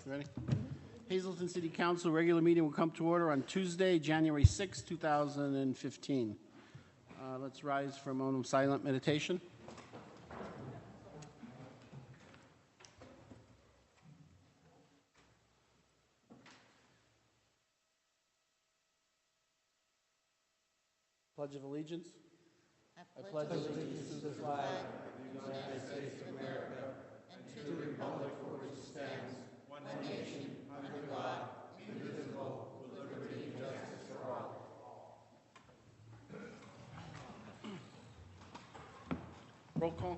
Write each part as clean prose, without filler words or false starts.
Ready? Hazleton City Council regular meeting will come to order on Tuesday, January 6, 2015. Let's rise for a moment of silent meditation. Pledge of Allegiance. I pledge allegiance to the flag of the United States of America and to the republic for which it stands, one nation, under God, indivisible, with liberty and justice for all. Roll call.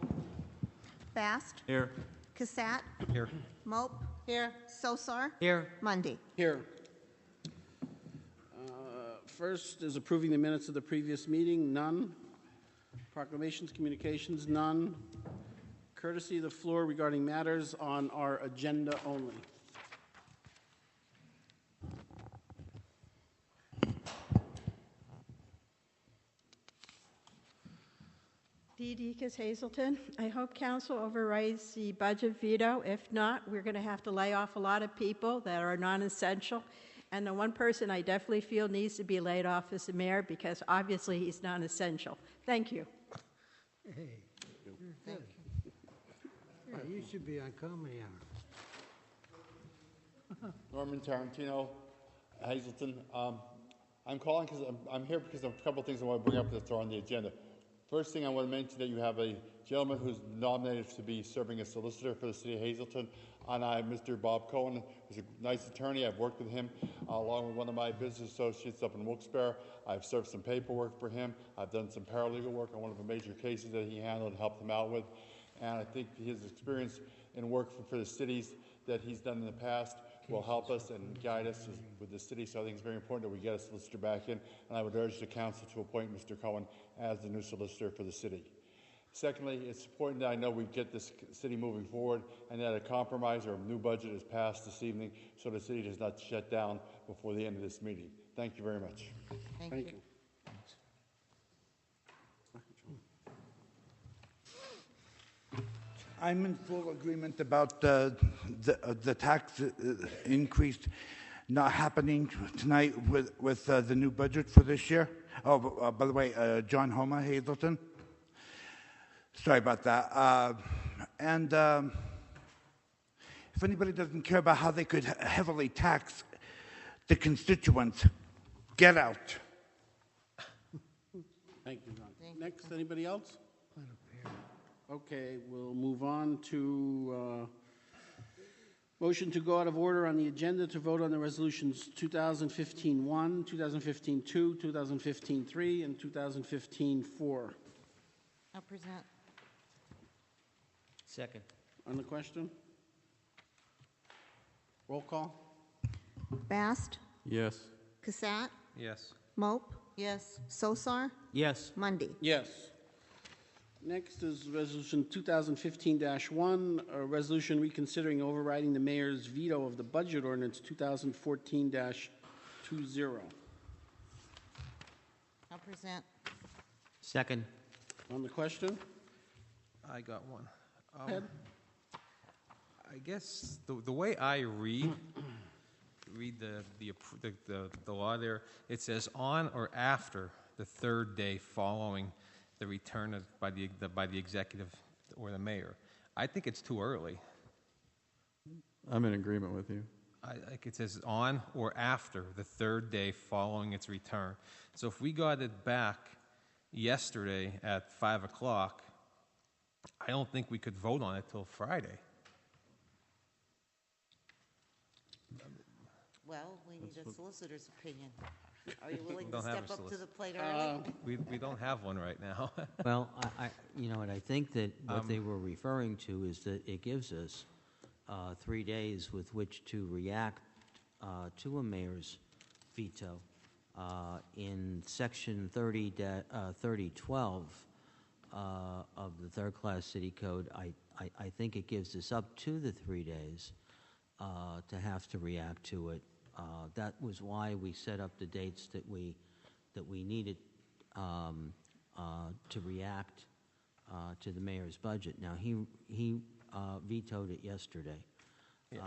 Bast. Here. Cassatt. Here. Mope. Here. Sosar. Here. Mundy. Here. First is approving the minutes of the previous meeting. None. Proclamations, communications, none. Courtesy of the floor regarding matters on our agenda only. Dee Deacons Hazleton. I hope Council overrides the budget veto. If not, we're going to have to lay off a lot of people that are non-essential. And the one person I definitely feel needs to be laid off is the mayor because obviously he's non-essential. Thank you. Hey, thank you. Yeah, you should be on Comedy Hour. Norman Tarantino, Hazleton. I'm calling because I'm here because of a couple of things I want to bring up that are on the agenda. First thing I want to mention that you have a gentleman who's nominated to be serving as solicitor for the city of Hazleton, and Mr. Bob Cohen, who's a nice attorney. I've worked with him along with one of my business associates up in Wilkes-Barre. I've served some paperwork for him. I've done some paralegal work on one of the major cases that he handled and helped him out with. And I think his experience in work for the cities that he's done in the past will help us and guide us with the city. So I think it's very important that we get a solicitor back in. And I would urge the council to appoint Mr. Cohen as the new solicitor for the city. Secondly, it's important that I know we get this city moving forward and that a compromise or a new budget is passed this evening so the city does not shut down before the end of this meeting. Thank you very much. Thank you. I'm in full agreement about the tax increase not happening tonight with the new budget for this year. Oh, by the way, John Homa, Hazleton. Sorry about that. And if anybody doesn't care about how they could heavily tax the constituents, get out. Thank you, John. Next, anybody else? Okay, we'll move on to motion to go out of order on the agenda to vote on the resolutions 2015-1, 2015-2, 2015-3, and 2015-4. I'll present. Second. On the question? Roll call. Bast. Yes. Cassatt. Yes. Mope. Yes. Sosar. Yes. Mundy. Yes. Next is resolution 2015-1, a resolution reconsidering overriding the mayor's veto of the budget ordinance 2014-20. I'll present. Second. On the question? I got one. Go ahead. I guess the way I read the law there, it says on or after the third day following the return by the executive or the mayor. I think it's too early. I'm in agreement with you. I think it says on or after the third day following its return. So if we got it back yesterday at 5 o'clock, I don't think we could vote on it till Friday. Well, we need a solicitor's opinion. Are you willing to Don't have step a up to solicitor. the plate early? We don't have one right now. Well, you know what, I think that what they were referring to is that it gives us 3 days with which to react to a mayor's veto. In Section 3012 of the Third Class City Code, I think it gives us up to the 3 days to have to react to it. That was why we set up the dates that we needed to react to the mayor's budget. Now he vetoed it yesterday. Yes.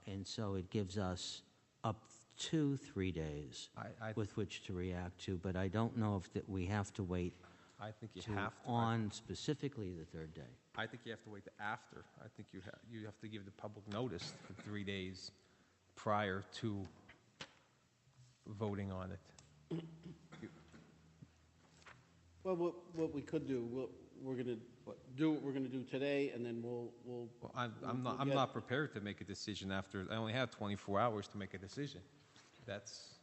And so it gives us up to 3 days I with which to react to, but I don't know if that we have to wait think you to have to. on specifically the third day. I think you have to wait to after. I think you have to give the public notice for 3 days prior to voting on it. Well, what we could do, we're going to do what we're going to do today, and then we'll Well, I'm we'll not get- prepared to make a decision after, I only have 24 hours to make a decision. That's,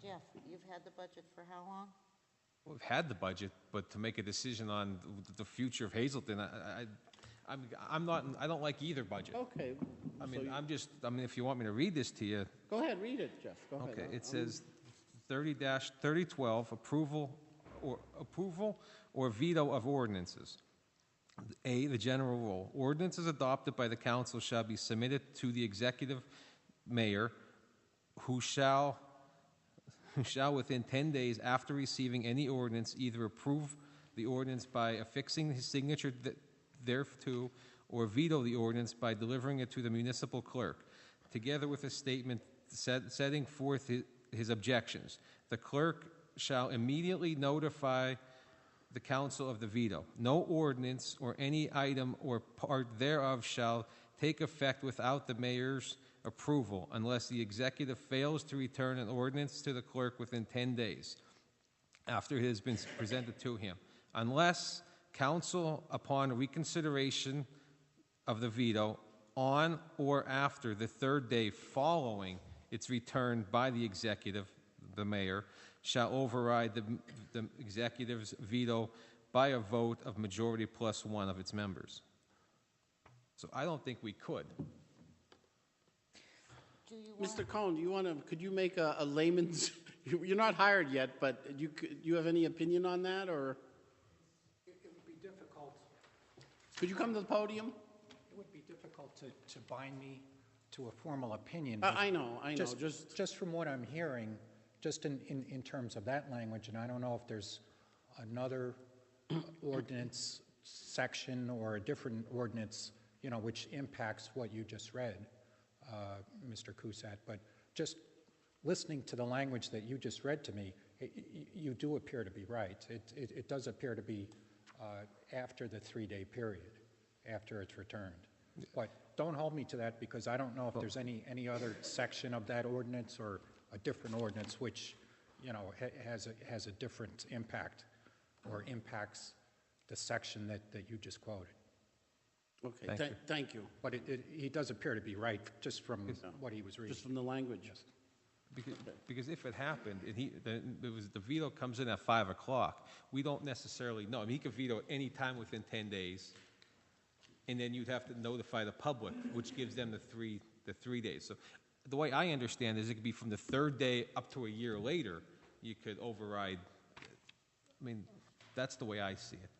Jeff, you've had the budget for how long? we've had the budget, but to make a decision on the future of Hazleton, I don't like either budget. Okay. I so mean, you- if you want me to read this to you, Go ahead, read it, Jeff. Go ahead. okay, it says 30-3012, approval or veto of ordinances. A, the general rule. Ordinances adopted by the council shall be submitted to the executive mayor, who shall within 10 days after receiving any ordinance either approve the ordinance by affixing his signature thereto or veto the ordinance by delivering it to the municipal clerk, together with a statement setting forth his objections. The clerk shall immediately notify the council of the veto. No ordinance or any item or part thereof shall take effect without the mayor's approval unless the executive fails to return an ordinance to the clerk within 10 days after it has been presented to him. Unless council, upon reconsideration of the veto on or after the third day following its return by the executive, the mayor, shall override the executive's veto by a vote of majority plus one of its members. So I don't think we could. Do you want, Mr. Cohen, could you make a layman's, you're not hired yet, but you have any opinion on that, or It would be difficult, could you come to the podium? it would be difficult to bind me to a formal opinion. I know, Just from what I'm hearing, just in terms of that language, and I don't know if there's another ordinance section or a different ordinance, which impacts what you just read, Mr. Cusat, but just listening to the language that you just read to me, you do appear to be right. It does appear to be after the 3-day period, after it's returned. But don't hold me to that, because I don't know if there's any other section of that ordinance or a different ordinance which, has a different impact or impacts the section that you just quoted. Okay, thank you. But he does appear to be right, just from what he was reading. Just from the language. Because if it happened, and the veto comes in at 5 o'clock, we don't necessarily know. I mean, he could veto at any time within 10 days, and then you'd have to notify the public, which gives them the three days. So the way I understand is it could be from the third day up to a year later, you could override. I mean, that's the way I see it.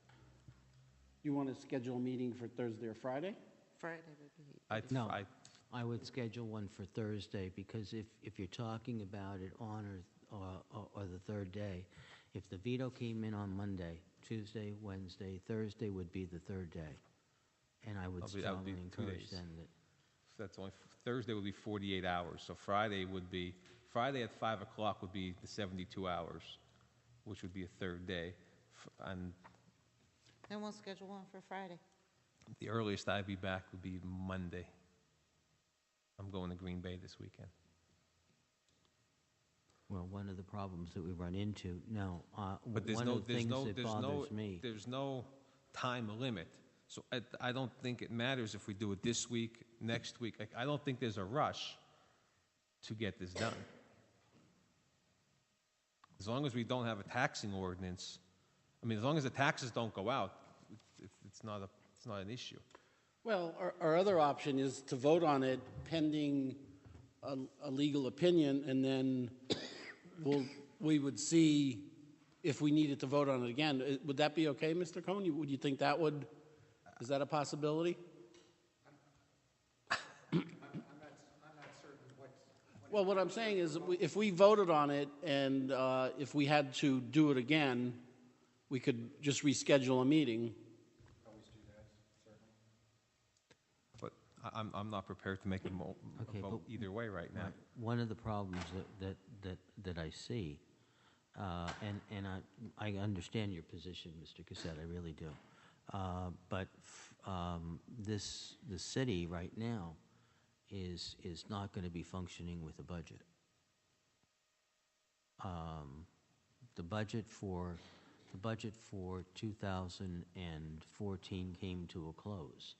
You want to schedule a meeting for Thursday or Friday? Friday would be, No, I would schedule one for Thursday, because if you're talking about it on or the third day, if the veto came in on Monday, Tuesday, Wednesday, Thursday would be the third day. And I would That would strongly be 2 encourage days. them that, That's only Thursday would be 48 hours. So Friday at 5 o'clock would be the 72 hours, which would be a third day. And then we'll schedule one for Friday. the earliest I'd be back would be Monday. I'm going to Green Bay this weekend. well, one of the problems that we run into, But one of the things that bothers me. There's no time limit. So I don't think it matters if we do it this week, next week. I don't think there's a rush to get this done. As long as we don't have a taxing ordinance, as long as the taxes don't go out, it's not an issue. Well, our other option is to vote on it pending a legal opinion, and then we would see if we needed to vote on it again. Would that be okay, Mr. Cohen? Would you think is that a possibility? I'm not certain Well, what I'm saying is, if we voted on it and if we had to do it again, we could just reschedule a meeting. always do that, certainly. I'm not prepared to make a Okay, vote but- either way right now. One of the problems that I see, and I understand your position, Mr. Cassett, I really do. But the city right now is not going to be functioning with a budget. The budget for 2014 came to a close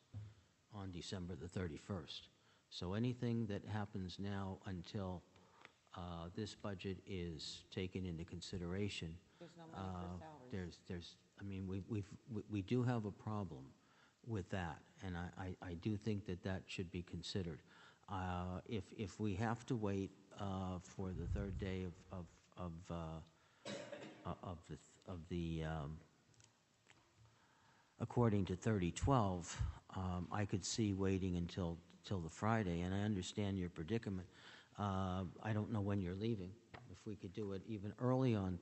on December the 31st. So anything that happens now until this budget is taken into consideration, There's no money for salaries. we do have a problem with that, and I do think that should be considered. If we have to wait for the third day of the according to 3012, I could see waiting until the Friday, and I understand your predicament. I don't know when you're leaving. If we could do it even early on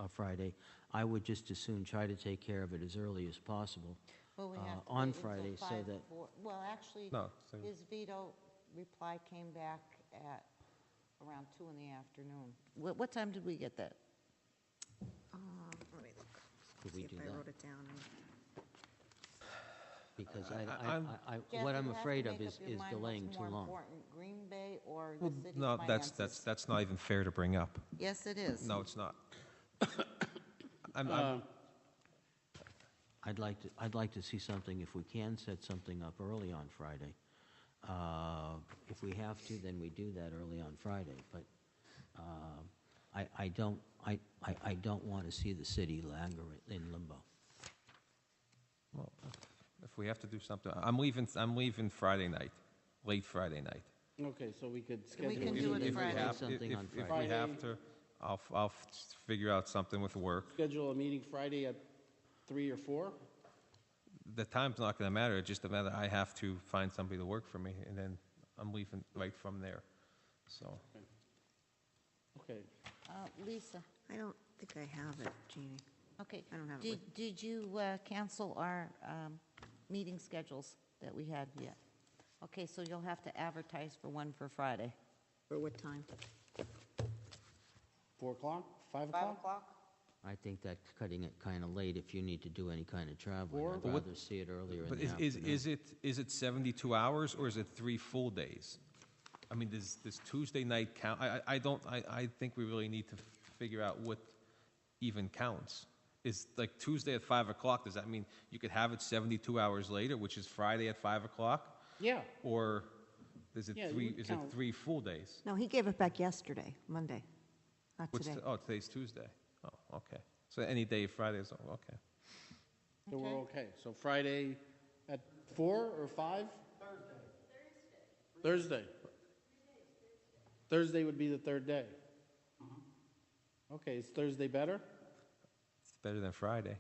Friday, I would just as soon try to take care of it as early as possible Well, we have to on wait until Friday, so 5, that 4 well, actually, No, so- his veto reply came back at around 2 in the afternoon. What time did we get that? Let me look, could we see do if I that? wrote it down. Because Jeff, what I'm you have to afraid of make is up your mind delaying what's too more long. important, Green Bay or the Well, city's no, finances? that's not even fair to bring up. Yes, it is. No, it's not. I'm I'd like to see something, if we can set something up early on Friday. If we have to, then we do that early on Friday, but I don't want to see the city languor in limbo. Well, if we have to do something, I'm leaving Friday night, late Friday night. Okay, so we could We schedule. can a do it meeting- If we Friday. have, Something on if we Friday. have to, I'll figure out something with work. Schedule a meeting Friday at 3 or 4? The time's not going to matter. It's just a matter I have to find somebody to work for me, and then I'm leaving right from there. So Okay. Lisa, I don't think I have it, Jeannie. okay. I don't have it Did you cancel our meeting schedules that we had yet? Okay, so you'll have to advertise for one for Friday. For what time? 4 o'clock? 5 5 o'clock? o'clock? I think that's cutting it kind of late if you need to do any kind of traveling. Or- I'd But what- rather see it earlier in But the afternoon. is it 72 hours or is it 3 full days? I mean, does Tuesday night count? I think we really need to figure out what even counts. Is like Tuesday at 5 o'clock, does that mean you could have it 72 hours later, which is Friday at 5 o'clock? Yeah. Or is it Yeah, you three, would is count. it 3 full days? No, he gave it back yesterday, Monday, not today. Today's Tuesday. Oh, okay. So any day Friday is, okay. So we're okay. So Friday at 4 or 5? Thursday. Thursday would be the third day. Okay, is Thursday better? It's better than Friday.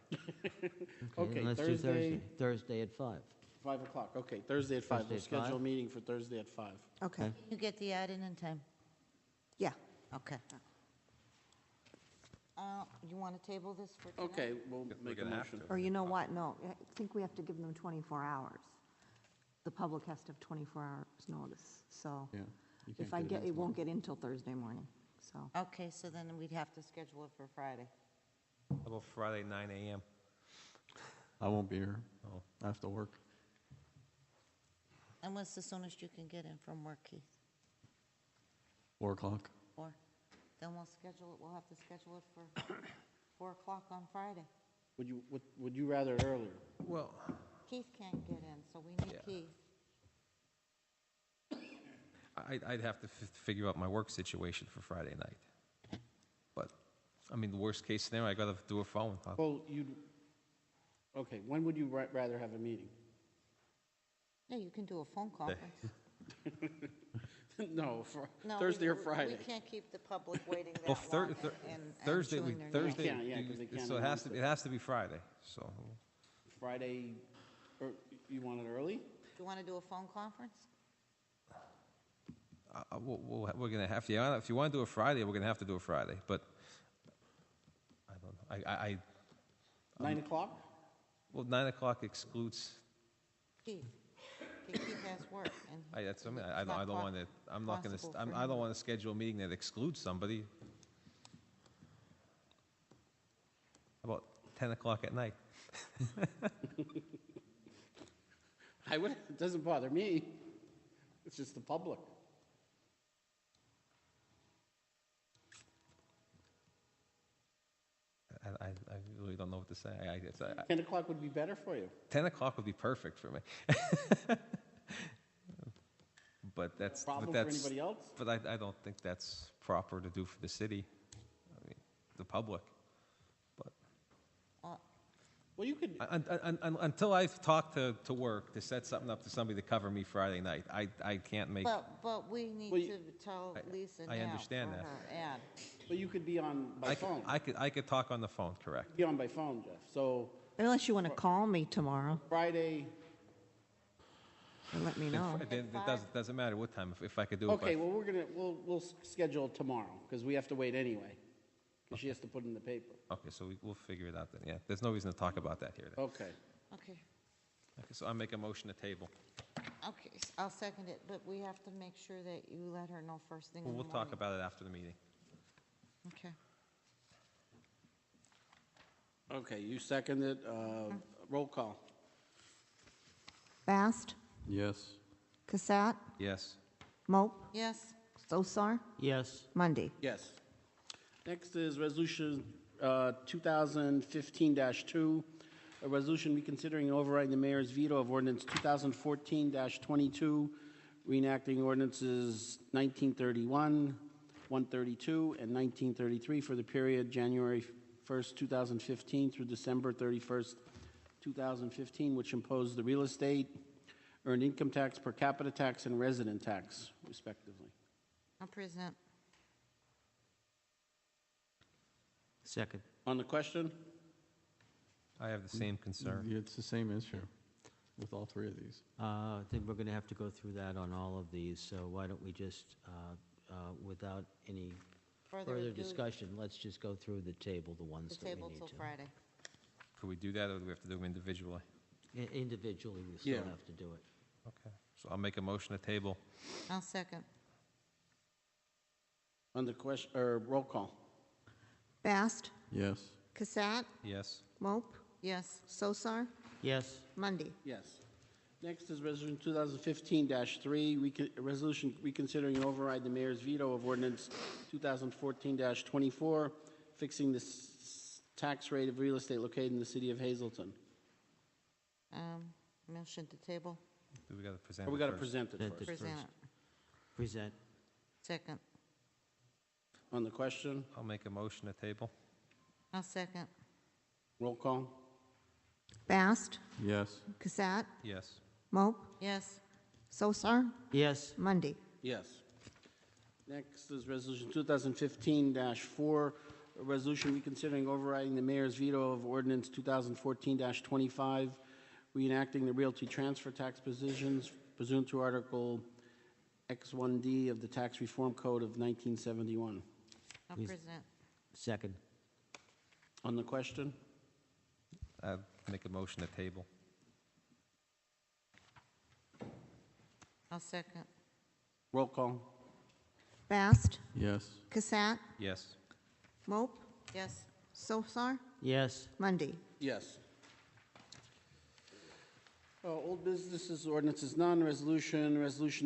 Okay, Let's do Thursday, Thursday at 5. 5 o'clock. Okay, Thursday at 5. Thursday We'll at schedule a 5? meeting for Thursday at 5. Okay, You get the ad in time? yeah. Okay. You want to table this for tonight? Okay, we'll We're make a gonna have motion. to. Or you know what, no, I think we have to give them 24 hours. The public has to have 24 hours notice, so Yeah. you if can't I it get, in it won't tomorrow. get in till Thursday morning, so. Okay, so then we'd have to schedule it for Friday. How about Friday, 9 a.m.? I won't be here. Oh. I have to work. And what's the soonest you can get in from work, Keith? 4 o'clock. Or, then we'll have to schedule it for 4 o'clock on Friday. Would you rather it earlier? Well, Keith can't get in, so we need Yeah. Keith. I'd have to figure out my work situation for Friday night. But, I mean, the worst case scenario, I got to do a phone. Well, okay, when would you rather have a meeting? Yeah, you can do a phone conference. No, No, Thursday or we Friday. can't keep the public waiting that Well, long and Thursday, chewing their nails. Thursday, can't, yeah, 'cause they can't so announce it. it has to be Friday, so. Friday, or you want it early? Do you want to do a phone conference? We're going to have to, yeah, if you want to do a Friday, we're going to have to do a Friday, but I don't know. 9 o'clock? Well, 9 o'clock excludes, Keith. Keith has work, and That's, I mean, it's I not don't want to, I'm not going to, possible for I him. don't want to schedule a meeting that excludes somebody. How about 10 o'clock at night? It doesn't bother me. It's just the public. I really don't know what to say. 10 o'clock would be better for you. 10 o'clock would be perfect for me. But Problem for anybody else? But I don't think that's proper to do for the city, I mean, the public. But Well, you could, until I've talked to work to set something up to somebody to cover me Friday night, I can't make. But we need Well, to tell Lisa now I understand for that. her ad. but you could be on by phone. I could talk on the phone, correct? Be on by phone, Jeff. So Unless you want to call me tomorrow Friday, and let me know. Then it doesn't matter what time, if I could do it. okay, by- well, we'll schedule it tomorrow, because we have to wait anyway, because she has to put it in the paper. Okay, so we'll figure it out then, yeah. There's no reason to talk about that here then. Okay. Okay, Okay, so I'll make a motion to table. okay, I'll second it, but we have to make sure that you let her know first thing in Well, the we'll morning. talk about it after the meeting. Okay. Okay, you seconded, roll call. Bast, Yes. Cassatt, Yes. Mope, Yes, Sosar, Yes. Mundy. Yes. Next is Resolution 2015-2, a resolution reconsidering and overriding the mayor's veto of ordinance 2014-22, reenacting ordinances 1931, 132, and 1933 for the period January 1st, 2015 through December 31st, 2015, which imposed the real estate, earned income tax, per capita tax, and resident tax, respectively. I'll present. Second. On the question? I have the same concern. It's the same issue with all three of these. I think we're going to have to go through that on all of these, so why don't we just, without any further ado, discussion, let's just go through the table, the ones The that we table need till to. Friday. Could we do that, or do we have to do them individually? Individually, we still Yeah. have to do it. Okay, so I'll make a motion to table. I'll second. On the question, or roll call? Bast, Yes. Cassatt, Yes. Mope, Yes, Sosar, Yes. Mundy. Yes. Next is Resolution 2015-3, a resolution reconsidering and override the mayor's veto of ordinance 2014-24, fixing the tax rate of real estate located in the city of Hazleton. motion to table. Do we got to present Or it we got to first? present it Present first. it. Present first. it. Present. Second. On the question, I'll make a motion to table. I'll second. roll call? Bast, Yes. Cassatt, Yes. Mope, Yes, Sosar, Yes. Mundy. Yes. Next is Resolution 2015-4, a resolution reconsidering overriding the mayor's veto of ordinance 2014-25, reenacting the realty transfer tax positions pursuant to Article X1D of the Tax Reform Code of 1971. I'll Please. present. Second. On the question? I'll make a motion to table. I'll second. Roll call? Bast, Yes. Cassatt, Yes. Mope, Yes, Sosar, Yes. Mundy. Yes. Old businesses, ordinances, none. Resolution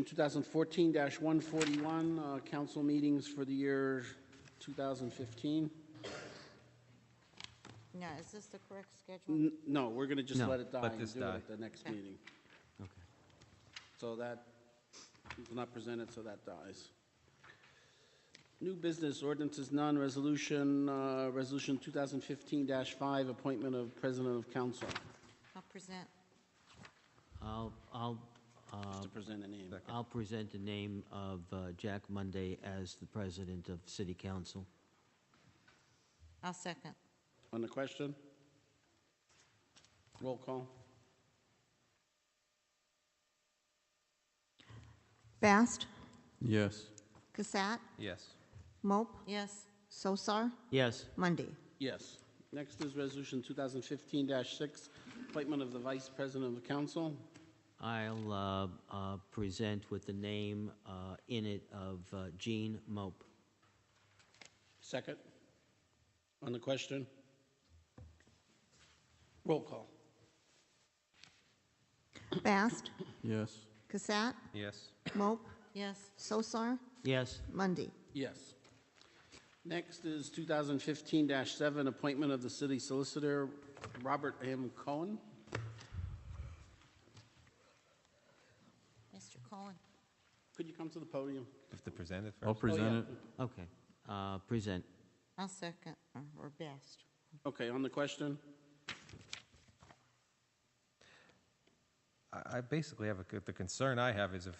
2014-141, council meetings for the year 2015. now, is this the correct schedule? No, we're going to just No, let it die let and this do it die. at the next Okay. meeting. Okay. So that, it's not presented, so that dies. New business, ordinances, none. Resolution 2015-5, appointment of president of council. I'll present. Just to present a name. I'll present the name of Jack Monday as the president of city council. I'll second. On the question? Roll call? Bast, Yes. Cassatt, Yes. Mope, Yes, Sosar, Yes. Mundy. Yes. Next is Resolution 2015-6, appointment of the vice president of the council. I'll present with the name in it of Jean Mope. Second? On the question? Roll call. Bast, Yes. Cassatt, Yes. Mope, Yes. Sosar, Yes. Mundy. Yes. Next is 2015-7, appointment of the city solicitor, Robert M. Cohen. Mr. Cohen? Could you come to the podium? Have to present it I'll first. present it. Okay. Present. I'll second, or Best. Okay, on the question? I basically have the concern I have is if,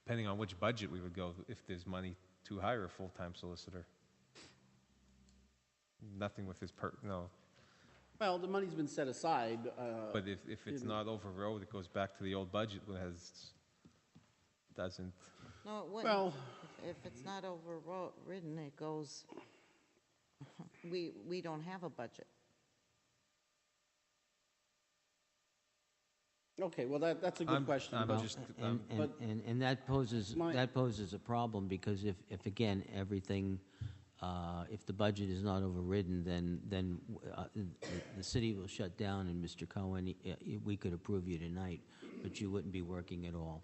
depending on which budget we would go, if there's money to hire a full-time solicitor. Nothing with his no. Well, the money's been set aside. But if it's not overrode, it goes back to the old budget when it doesn't. No, it wouldn't. Well- If it's not overridden, it goes, we don't have a budget. Okay, well, that's a good question. I'm Bill. just, But- And that poses, My- that poses a problem, because if again, everything, if the budget is not overridden, then the city will shut down, and Mr. Cohen, we could approve you tonight, but you wouldn't be working at all,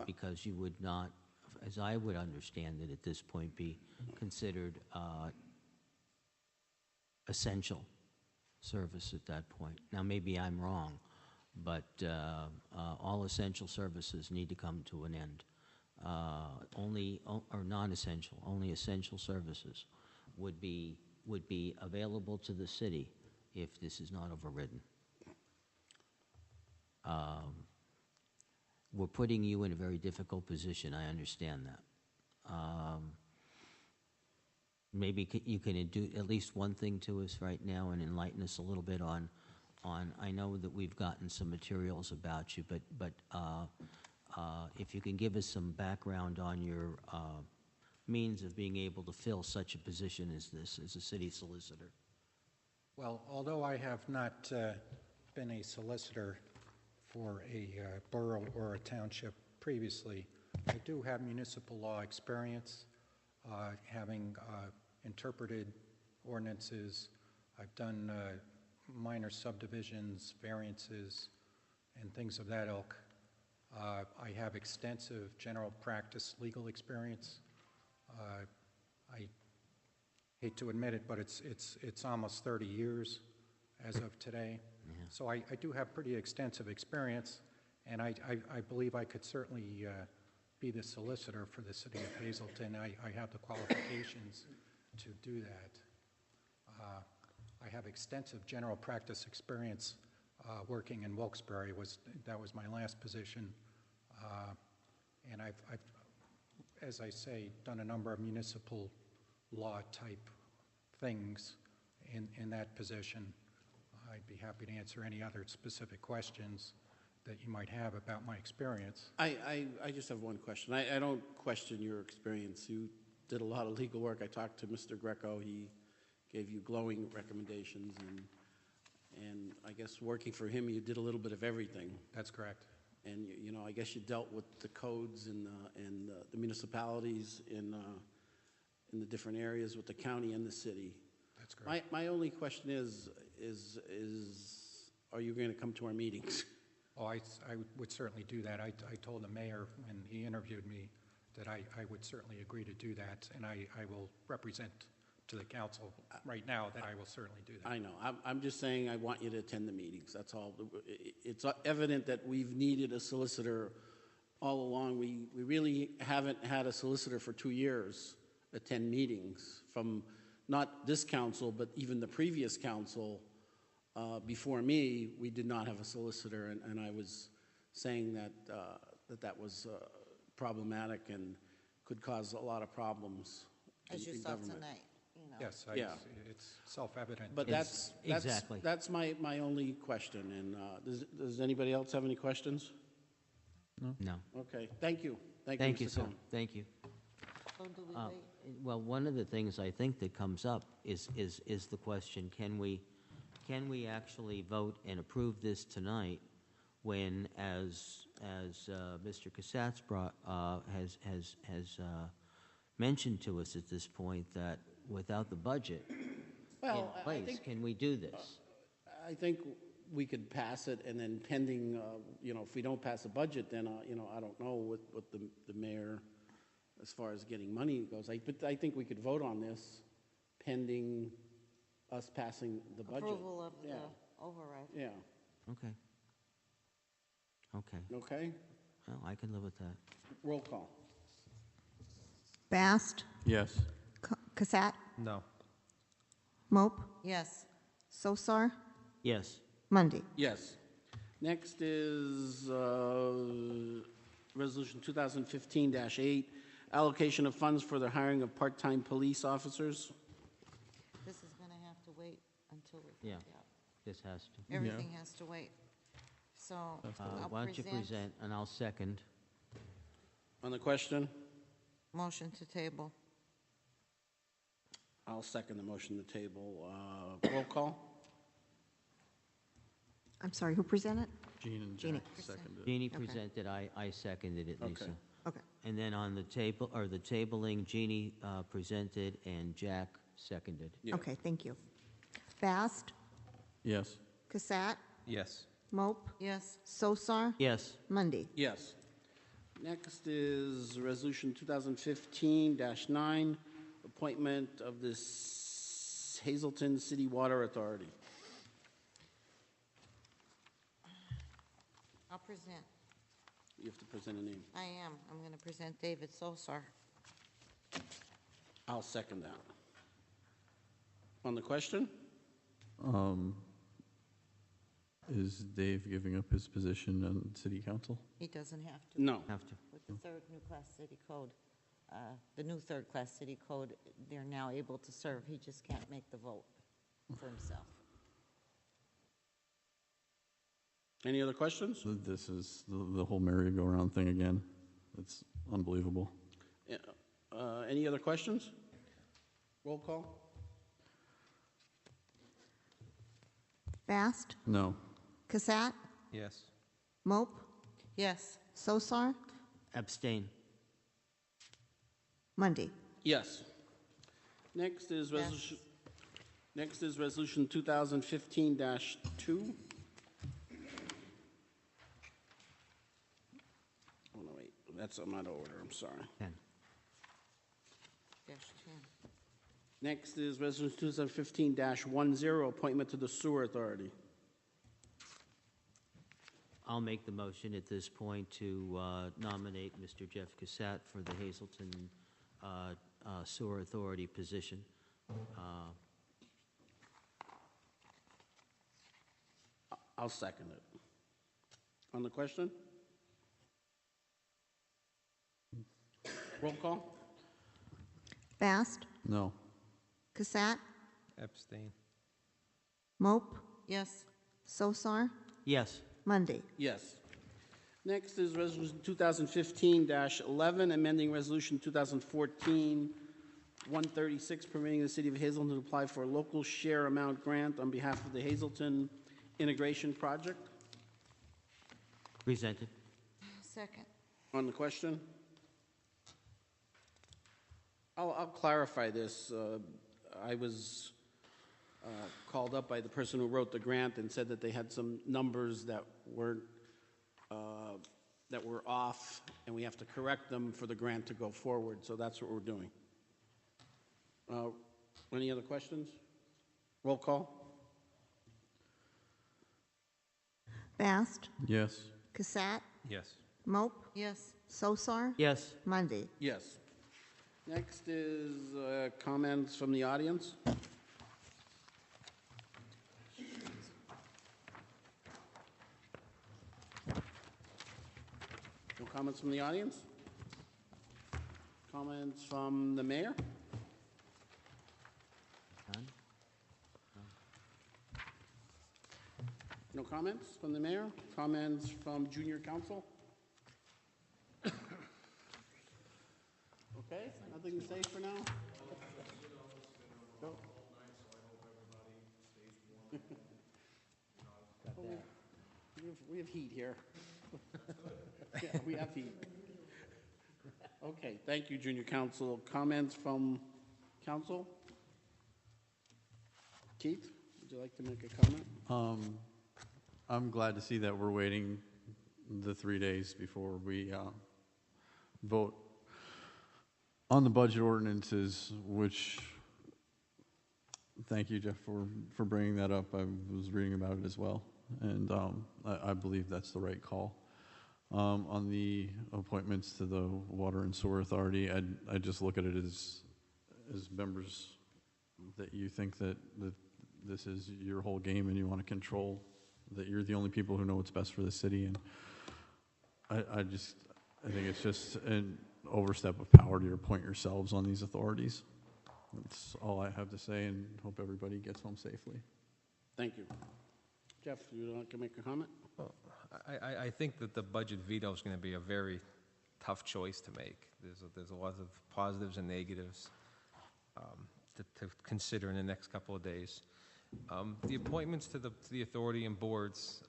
because you would not, as I would understand it at this point, be considered essential service at that point. Now, maybe I'm wrong, but all essential services need to come to an end. Or non-essential, only essential services would be available to the city if this is not overridden. We're putting you in a very difficult position, I understand that. Maybe you can do at least one thing to us right now and enlighten us a little bit on, I know that we've gotten some materials about you, but if you can give us some background on your means of being able to fill such a position as this, as a city solicitor. Well, although I have not been a solicitor for a borough or a township previously, I do have municipal law experience, having interpreted ordinances. I've done minor subdivisions, variances, and things of that ilk. I have extensive general practice legal experience. I hate to admit it, but it's almost 30 years as of today. Yeah. So I do have pretty extensive experience, and I believe I could certainly be the solicitor for the city of Hazleton. I have the qualifications to do that. I have extensive general practice experience working in Wilkes-Barre. That was my last position. And I've, as I say, done a number of municipal law type things in that position. I'd be happy to answer any other specific questions that you might have about my experience. I just have one question. I don't question your experience. You did a lot of legal work. I talked to Mr. Greco. He gave you glowing recommendations, and I guess working for him, you did a little bit of everything. That's correct. And you know, I guess you dealt with the codes and the municipalities in the different areas with the county and the city. That's correct. My only question is are you going to come to our meetings? Oh, I would certainly do that. I told the mayor when he interviewed me that I would certainly agree to do that, and I will represent to the council right now that I will certainly do that. I know. I'm just saying I want you to attend the meetings. That's all. It's evident that we've needed a solicitor all along. We really haven't had a solicitor for 2 years attend meetings from not this council, but even the previous council before me. We did not have a solicitor, and I was saying that that was problematic and could cause a lot of problems. As you in saw government. tonight, you know. Yes, Yeah. it's self-evident. But Exactly. that's my only question. And does anybody else have any questions? No. Okay, thank you. Thank you, Mr. sir. Cohen. Thank you. So do we wait? Well, one of the things I think that comes up is the question, can we actually vote and approve this tonight when, as Mr. Cassatt's has mentioned to us at this point, that without the budget in Well, I place, think, can we do this? I think we could pass it, and then pending, if we don't pass a budget, then, I don't know what the mayor, as far as getting money goes. But I think we could vote on this pending us passing the budget. Approval of Yeah. the override. Yeah, Okay. Okay. okay? Well, I can live with that. Roll call. Bast, Yes. Cassatt, No. Mope, Yes. Sosar, Yes. Mundy. Yes. Next is Resolution 2015-8, allocation of funds for the hiring of part-time police officers. This is going to have to wait until we Yeah. find out. This has to. Everything has to wait. So I'll Why don't you present, and I'll second. On the question, motion to table. I'll second the motion to table. Roll call? I'm sorry, who presented? Jean and Jeannie. Jack seconded. Jeannie Okay. presented, I seconded it, Lisa. Okay. Okay. And then on the table, or the tabling, Jeannie presented and Jack seconded. Yeah. Okay, thank you. Bast, Yes. Cassatt, Yes. Mope, Yes. Sosar, Yes. Mundy. Yes. Next is Resolution 2015-9, appointment of this Hazleton City Water Authority. I'll present. You have to present a name. I am. I'm going to present David Sosar. I'll second that. On the question? Is Dave giving up his position on city council? He doesn't have to. No. Have to. With the third new class city code, the new third class city code, they're now able to serve. He just can't make the vote for himself. Any other questions? This is the whole merry-go-round thing again. It's unbelievable. Any other questions? Roll call? Bast, No. Cassatt, Yes. Mope, Yes. Sosar, Abstain. Mundy. Yes. Next is Resolution 2015-2. Oh, no, wait, that's I'm out of order, I'm sorry. 10. Dash 10. Next is Resolution 2015-10, appointment to the Sewer Authority. I'll make the motion at this point to nominate Mr. Jeff Cassatt for the Hazleton Sewer Authority position. I'll second it. On the question? Roll call? Bast, No. Cassatt, Abstain. Mope, Yes. Sosar, Yes. Mundy. Yes. Next is Resolution 2015-11, amending Resolution 2014-136, permitting the City of Hazleton to apply for a local share amount grant on behalf of the Hazleton Integration Project. Presented. Second. On the question? I'll clarify this. I was called up by the person who wrote the grant and said that they had some numbers that were off, and we have to correct them for the grant to go forward. So that's what we're doing. Any other questions? Roll call. Bast, Yes. Cassatt, Yes. Mope, Yes. Sosar, Yes. Mundy. Yes. Next is comments from the audience. No comments from the audience? Comments from the mayor? Done? No comments from the mayor? Comments from junior council? Okay, nothing to say for now? Go. We have heat here. Yeah, we have heat. Okay, thank you, Junior Counsel. Comments from council? Keith, would you like to make a comment? I'm glad to see that we're waiting the 3 days before we vote on the budget ordinances, which, thank you, Jeff, for bringing that up. I was reading about it as well, and I believe that's the right call. On the appointments to the Water and Sewer Authority, I just look at it as members that you think that this is your whole game and you want to control, that you're the only people who know what's best for the city, and I think it's just an overstep of power to appoint yourselves on these authorities. That's all I have to say, and hope everybody gets home safely. Thank you. Jeff, you would like to make a comment? Well, I think that the budget veto is going to be a very tough choice to make. There's a lot of positives and negatives to consider in the next couple of days. The appointments to the authority and boards,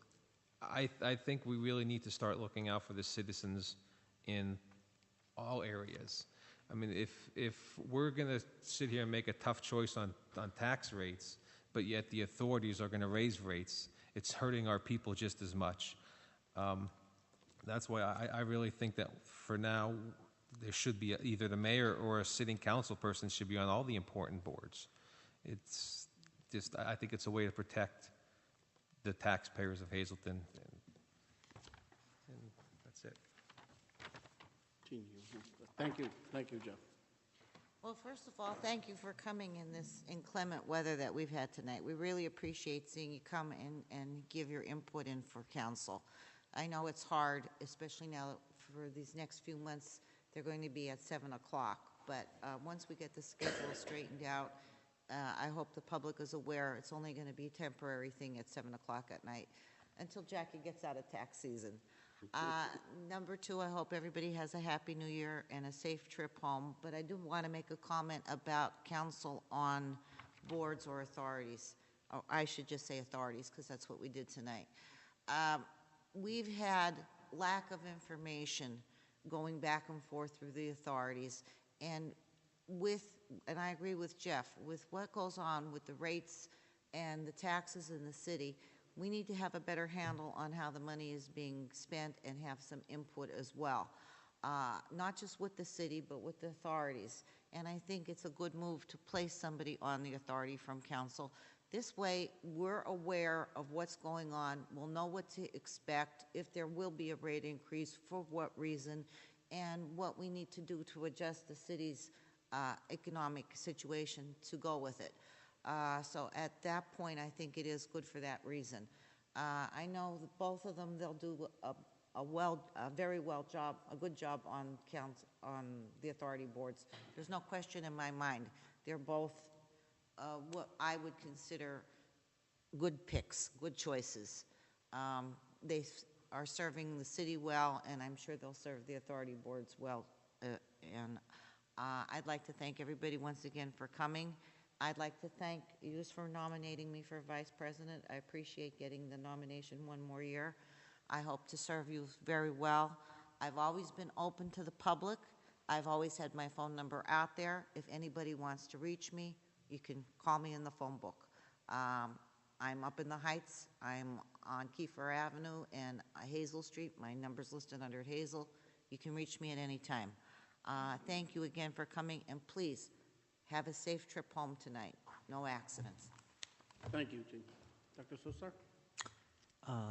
I think we really need to start looking out for the citizens in all areas. I mean, if we're going to sit here and make a tough choice on tax rates, but yet the authorities are going to raise rates, it's hurting our people just as much. That's why I really think that for now, there should be either the mayor or a sitting council person should be on all the important boards. It's just, I think it's a way to protect the taxpayers of Hazleton, and that's it. Thank you, Jeff. Well, first of all, thank you for coming in this inclement weather that we've had tonight. We really appreciate seeing you come and give your input in for council. I know it's hard, especially now that for these next few months, they're going to be at 7 o'clock. But once we get the schedule straightened out, I hope the public is aware it's only going to be a temporary thing at 7 o'clock at night until Jackie gets out of tax season. Number two, I hope everybody has a happy new year and a safe trip home. But I do want to make a comment about council on boards or authorities. Or I should just say authorities, because that's what we did tonight. We've had lack of information going back and forth through the authorities, and I agree with Jeff, with what goes on with the rates and the taxes in the city, we need to have a better handle on how the money is being spent and have some input as well. Not just with the city, but with the authorities. And I think it's a good move to place somebody on the authority from council. This way, we're aware of what's going on. We'll know what to expect, if there will be a rate increase, for what reason, and what we need to do to adjust the city's economic situation to go with it. So at that point, I think it is good for that reason. I know that both of them, they'll do a very good job on the authority boards. There's no question in my mind. They're both what I would consider good picks, good choices. They are serving the city well, and I'm sure they'll serve the authority boards well. I'd like to thank everybody once again for coming. I'd like to thank you for nominating me for vice president. I appreciate getting the nomination one more year. I hope to serve you very well. I've always been open to the public. I've always had my phone number out there. If anybody wants to reach me, you can call me in the phone book. I'm up in the Heights. I'm on Kiefer Avenue and Hazel Street. My number's listed under Hazel. You can reach me at any time. Thank you again for coming, and please have a safe trip home tonight. No accidents. Thank you, Jean. Dr. Sosa?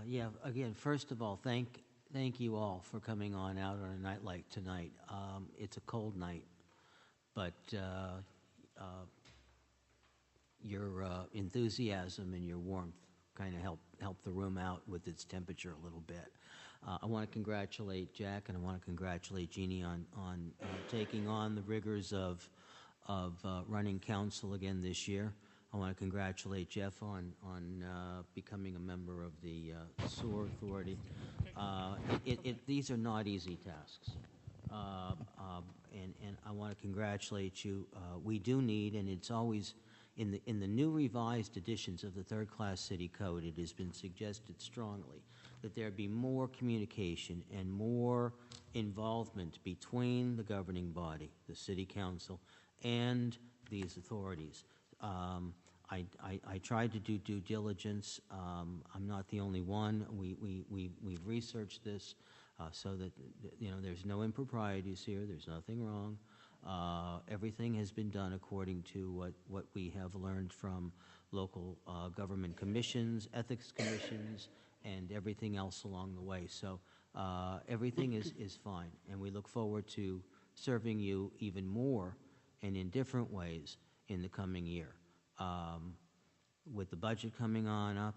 Yeah, again, first of all, thank you all for coming on out on a night like tonight. It's a cold night, but your enthusiasm and your warmth kind of help the room out with its temperature a little bit. I want to congratulate Jack, and I want to congratulate Jeannie on taking on the rigors of running council again this year. I want to congratulate Jeff on becoming a member of the Sewer Authority. These are not easy tasks, and I want to congratulate you. We do need, and it's always in the new revised editions of the third-class city code, it has been suggested strongly that there be more communication and more involvement between the governing body, the city council, and these authorities. I tried to do due diligence. I'm not the only one. We've researched this so that, you know, there's no improprieties here. There's nothing wrong. Everything has been done according to what we have learned from local government commissions, ethics commissions, and everything else along the way. So everything is fine, and we look forward to serving you even more and in different ways in the coming year. With the budget coming on up,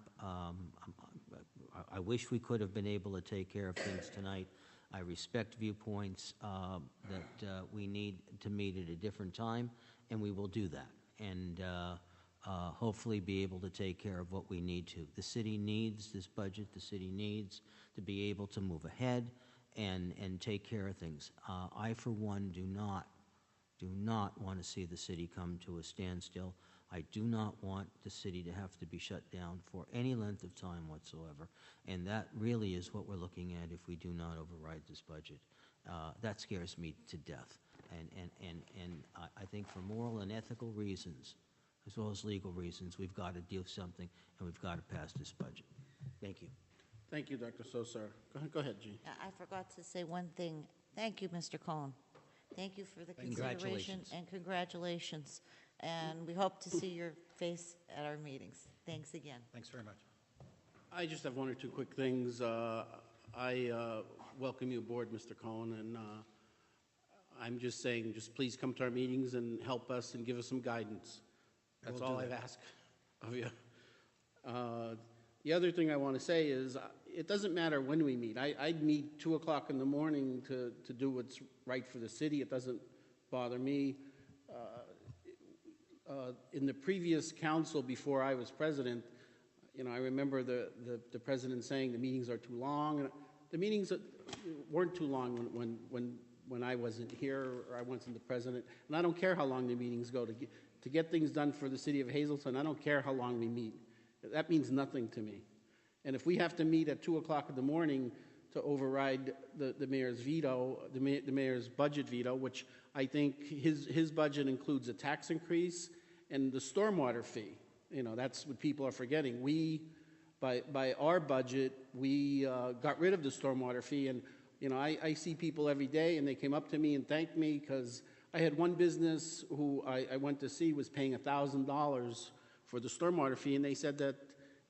I wish we could have been able to take care of things tonight. I respect viewpoints that we need to meet at a different time, and we will do that, and hopefully be able to take care of what we need to. The city needs this budget. The city needs to be able to move ahead and take care of things. I, for one, do not want to see the city come to a standstill. I do not want the city to have to be shut down for any length of time whatsoever, and that really is what we're looking at if we do not override this budget. That scares me to death, and I think for moral and ethical reasons, as well as legal reasons, we've got to do something, and we've got to pass this budget. Thank you. Thank you, Dr. Sosa. Go ahead, Jean. I forgot to say one thing. Thank you, Mr. Cohen. Thank you for the consideration Congratulations. and congratulations. And we hope to see your face at our meetings. Thanks again. Thanks very much. I just have one or two quick things. I welcome you aboard, Mr. Cohen, and I'm just saying, just please come to our meetings and help us and give us some guidance. That's all I've asked of you. The other thing I want to say is it doesn't matter when we meet. I'd meet 2 o'clock in the morning to do what's right for the city. It doesn't bother me. In the previous council before I was president, you know, I remember the president saying the meetings are too long. And the meetings weren't too long when I wasn't here or I wasn't the president. And I don't care how long the meetings go. To get things done for the city of Hazleton, I don't care how long we meet. That means nothing to me. And if we have to meet at 2 o'clock in the morning to override the mayor's veto, the mayor's budget veto, which I think his budget includes a tax increase and the stormwater fee. You know, that's what people are forgetting. By our budget, we got rid of the stormwater fee. And, you know, I see people every day, and they came up to me and thanked me because I had one business who I went to see was paying $1,000 for the stormwater fee, and they said that,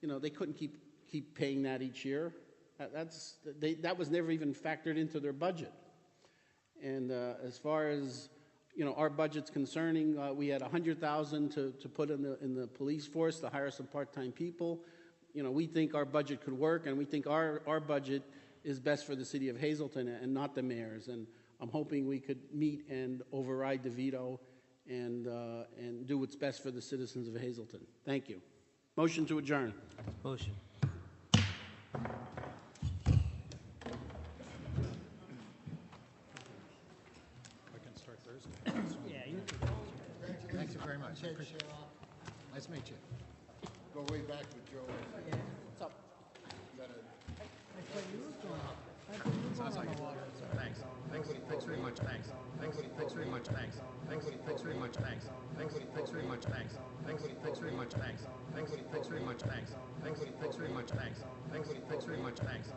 you know, they couldn't keep paying that each year. That was never even factored into their budget. And as far as, you know, our budget's concerning, we had $100,000 to put in the police force to hire some part-time people. You know, we think our budget could work, and we think our budget is best for the city of Hazleton and not the mayor's. And I'm hoping we could meet and override the veto and do what's best for the citizens of Hazleton. Thank you. Motion to adjourn. Motion. I can start Thursday. Thank you very much. I appreciate it. Nice to meet you. Go way back with Joe. What's up? Sounds like it. Thanks. Thanks very much. Thanks. Thanks very much. Thanks. Thanks very much. Thanks. Thanks very much. Thanks. Thanks very much. Thanks. Thanks very much. Thanks. Thanks very much. Thanks. Thanks very much. Thanks.